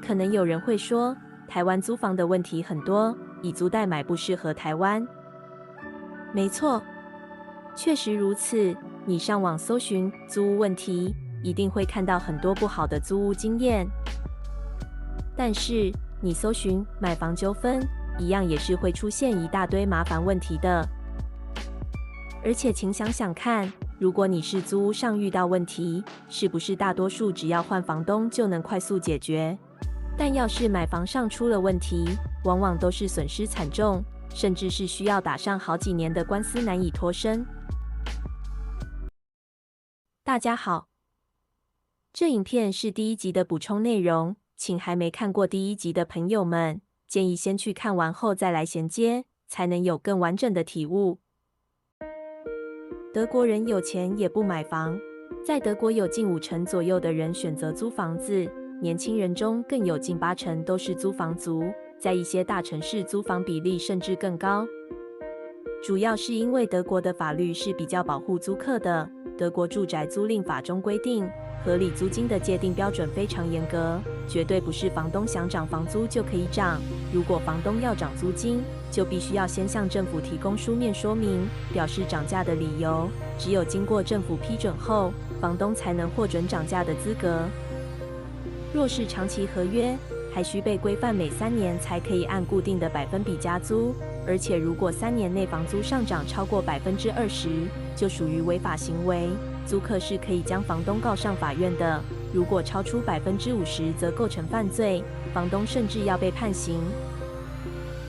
可能有人会说，台湾租房的问题很多，以租代买不适合台湾。没错，确实如此。你上网搜寻租屋问题，一定会看到很多不好的租屋经验。但是你搜寻买房纠纷，一样也是会出现一大堆麻烦问题的。而且请想想看，如果你是租屋上遇到问题，是不是大多数只要换房东就能快速解决？但要是买房上出了问题，往往都是损失惨重，甚至是需要打上好几年的官司难以脱身。大家好，这影片是第一集的补充内容，请还没看过第一集的朋友们，建议先去看完后再来衔接，才能有更完整的体悟。德国人有钱也不买房，在德国有近50%左右的人选择租房子，年轻人中更有近80%都是租房族，在一些大城市租房比例甚至更高。主要是因为德国的法律是比较保护租客的。德国住宅租赁法中规定，合理租金的界定标准非常严格，绝对不是房东想涨房租就可以涨。如果房东要涨租金，就必须要先向政府提供书面说明，表示涨价的理由。只有经过政府批准后，房东才能获准涨价的资格。若是长期合约，还需被规范每3年才可以按固定的百分比加租，而且如果3年内房租上涨超过20%，就属于违法行为，租客是可以将房东告上法院的。如果超出50%，则构成犯罪，房东甚至要被判刑。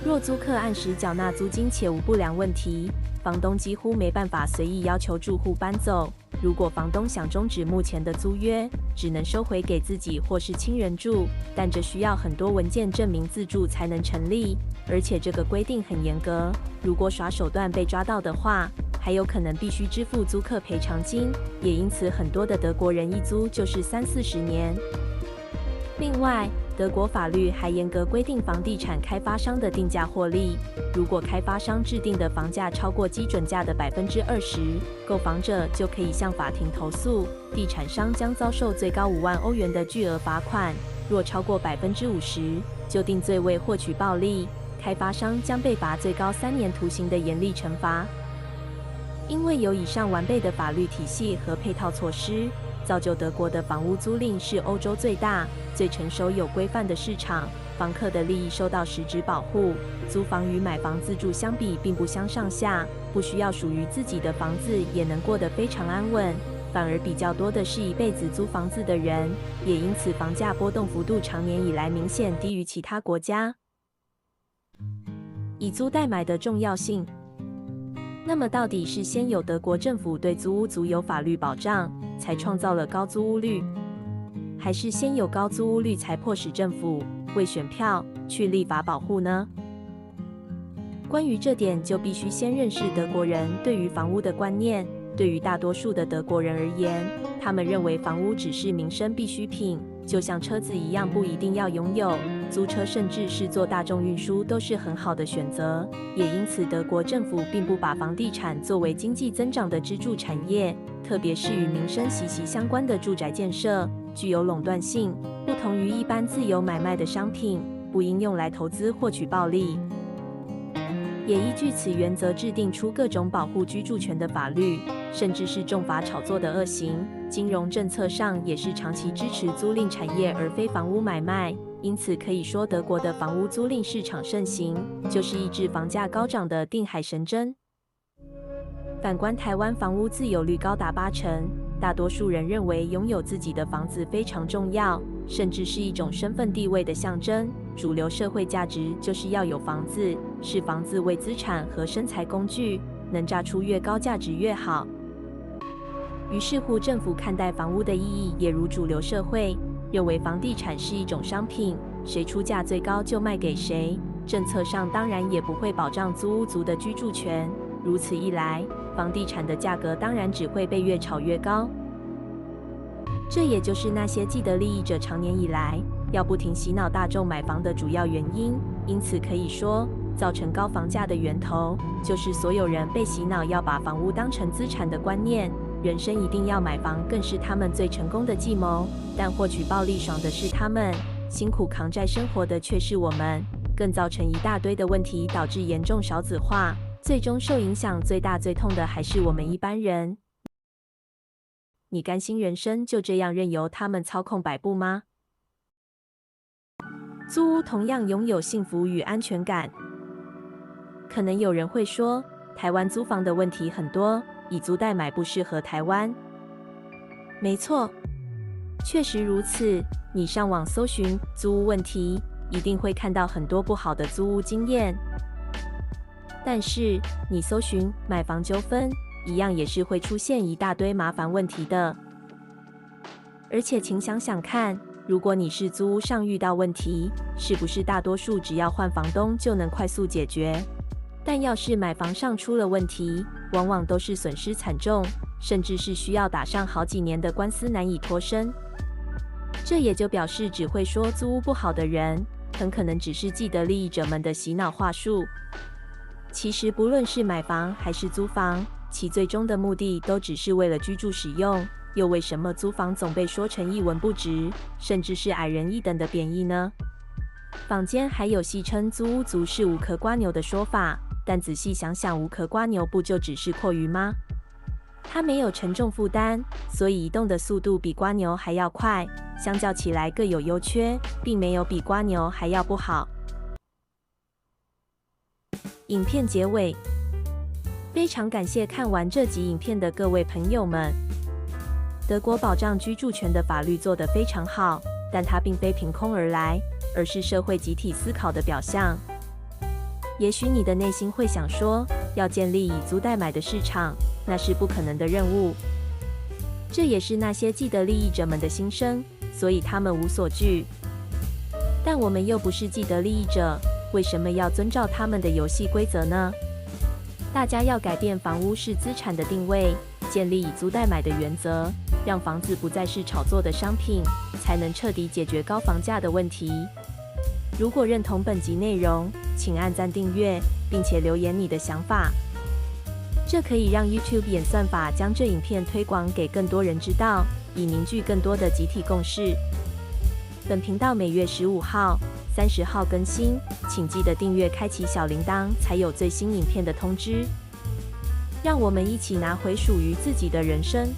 若租客按时缴纳租金且无不良问题，房东几乎没办法随意要求住户搬走。如果房东想终止目前的租约，只能收回给自己或是亲人住，但这需要很多文件证明自住才能成立，而且这个规定很严格，如果耍手段被抓到的话，还有可能必须支付租客赔偿金，也因此很多的德国人一租就是30-40年。另外，德国法律还严格规定房地产开发商的定价获利，如果开发商制定的房价超过基准价的20%，购房者就可以向法庭投诉，地产商将遭受最高5万欧元的巨额罚款；若超过50%，就定罪为获取暴利，开发商将被罚最高3年徒刑的严厉惩罚。因为有以上完备的法律体系和配套措施，造就德国的房屋租赁是欧洲最大、最成熟有规范的市场，房客的利益受到实质保护。租房与买房自住相比并不相上下，不需要属于自己的房子也能过得非常安稳，反而比较多的是一辈子租房子的人，也因此房价波动幅度长年以来明显低于其他国家。以租代买的重要性。那么到底是先有德国政府对租屋族有法律保障，才创造了高租屋率，还是先有高租屋率才迫使政府为选票去立法保护呢？关于这点，就必须先认识德国人对于房屋的观念。对于大多数的德国人而言，他们认为房屋只是民生必需品，就像车子一样，不一定要拥有。租车甚至是做大众运输都是很好的选择。也因此，德国政府并不把房地产作为经济增长的支柱产业，特别是与民生息息相关的住宅建设，具有垄断性，不同于一般自由买卖的商品，不应用来投资获取暴利。也依据此原则制定出各种保护居住权的法律，甚至是重罚炒作的恶行。金融政策上也是长期支持租赁产业而非房屋买卖，因此可以说德国的房屋租赁市场盛行，就是抑制房价高涨的定海神针。反观台湾，房屋自有率高达80%，大多数人认为拥有自己的房子非常重要，甚至是一种身份地位的象征。主流社会价值就是要有房子，视房子为资产和生财工具，能榨出越高价值越好。于是乎，政府看待房屋的意义也如主流社会，认为房地产是一种商品，谁出价最高就卖给谁。政策上当然也不会保障租屋族的居住权，如此一来，房地产的价格当然只会被越炒越高。这也就是那些既得利益者长年以来要不停洗脑大众买房的主要原因。因此可以说，造成高房价的源头，就是所有人被洗脑要把房屋当成资产的观念，人生一定要买房，更是他们最成功的计谋。但获取暴利爽的是他们，辛苦扛债生活的却是我们，更造成一大堆的问题，导致严重少子化，最终受影响最大最痛的还是我们一般人。你甘心人生就这样任由他们操控摆布吗？租屋同样拥有幸福与安全感。可能有人会说，台湾租房的问题很多，以租代买不适合台湾。没错，确实如此。你上网搜寻租屋问题，一定会看到很多不好的租屋经验。但是你搜寻买房纠纷，一样也是会出现一大堆麻烦问题的。而且请想想看，如果你是租屋上遇到问题，是不是大多数只要换房东就能快速解决？但要是买房上出了问题，往往都是损失惨重，甚至是需要打上好几年的官司难以脱身。这也就表示，只会说租屋不好的人，很可能只是既得利益者们的洗脑话术。其实不论是买房还是租房，其最终的目的都只是为了居住使用。又为什么租房总被说成一文不值，甚至是矮人一等的贬义呢？坊间还有戏称租屋族是无壳瓜牛的说法，但仔细想想，无壳瓜牛不就只是阔鱼吗？它没有沉重负担，所以移动的速度比瓜牛还要快，相较起来各有优缺，并没有比瓜牛还要不好。影片结尾，非常感谢看完这集影片的各位朋友们。德国保障居住权的法律做得非常好，但它并非凭空而来，而是社会集体思考的表象。也许你的内心会想说，要建立以租代买的市场，那是不可能的任务。这也是那些既得利益者们的心声，所以他们无所惧。但我们又不是既得利益者，为什么要遵照他们的游戏规则呢？大家要改变房屋是资产的定位，建立以租代买的原则，让房子不再是炒作的商品，才能彻底解决高房价的问题。如果认同本集内容，请按赞订阅，并且留言你的想法。这可以让 YouTube 演算法将这影片推广给更多人知道，以凝聚更多的集体共识。本频道每月15号、30号更新，请记得订阅，开启小铃铛，才有最新影片的通知。让我们一起拿回属于自己的人生。